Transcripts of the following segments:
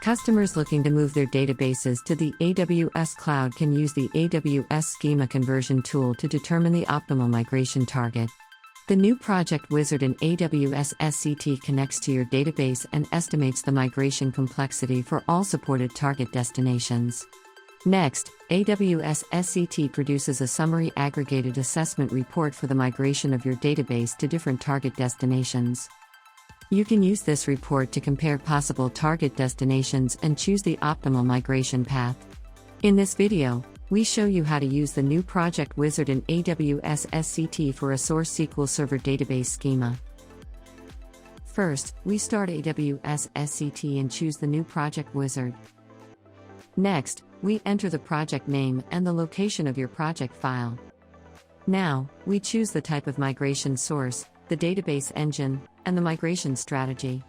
Customers looking to move their databases to the AWS cloud can use the AWS Schema Conversion Tool to determine the optimal migration target. The new project wizard in AWS SCT connects to your database and estimates the migration complexity for all supported target destinations. Next, AWS SCT produces a summary aggregated assessment report for the migration of your database to different target destinations. You can use this report to compare possible target destinations and choose the optimal migration path. In this video, we show you how to use the new project wizard in AWS SCT for a Source SQL Server database schema. First, we start AWS SCT and choose the new project wizard. Next, we enter the project name and the location of your project file. Now, we choose the type of migration source, the database engine, and the migration strategy.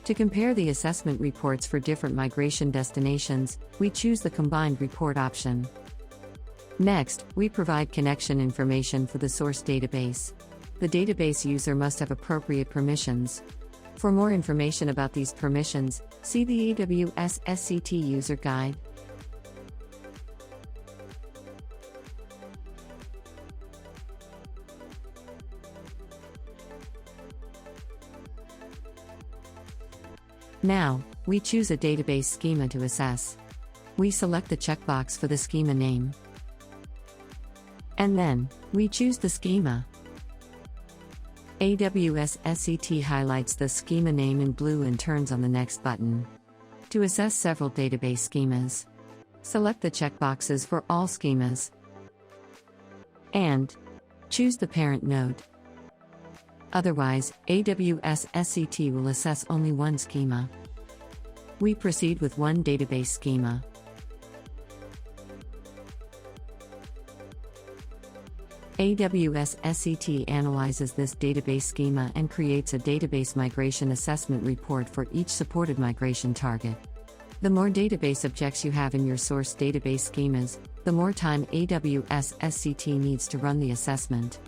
To compare the assessment reports for different migration destinations, we choose the combined report option. Next, we provide connection information for the source database. The database user must have appropriate permissions. For more information about these permissions, see the AWS SCT user guide. Now, we choose a database schema to assess. We select the checkbox for the schema name. And then, we choose the schema. AWS SCT highlights the schema name in blue and turns on the Next button. To assess several database schemas, select the checkboxes for all schemas. And choose the parent node. Otherwise, AWS SCT will assess only one schema. We proceed with one database schema. AWS SCT analyzes this database schema and creates a database migration assessment report for each supported migration target. The more database objects you have in your source database schemas, the more time AWS SCT needs to run the assessment.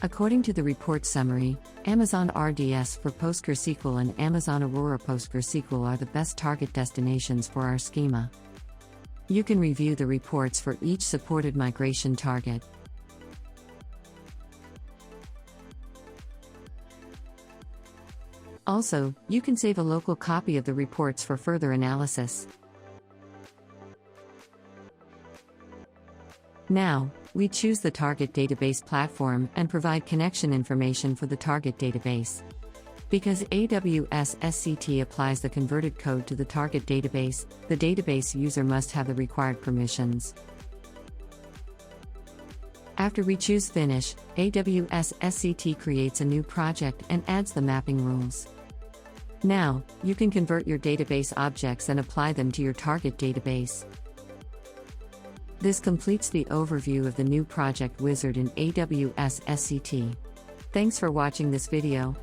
According to the report summary, Amazon RDS for PostgreSQL and Amazon Aurora PostgreSQL are the best target destinations for our schema. You can review the reports for each supported migration target. Also, you can save a local copy of the reports for further analysis. Now, we choose the target database platform and provide connection information for the target database. Because AWS SCT applies the converted code to the target database, the database user must have the required permissions. After we choose Finish, AWS SCT creates a new project and adds the mapping rules. Now, you can convert your database objects and apply them to your target database. This completes the overview of the new project wizard in AWS SCT. Thanks for watching this video.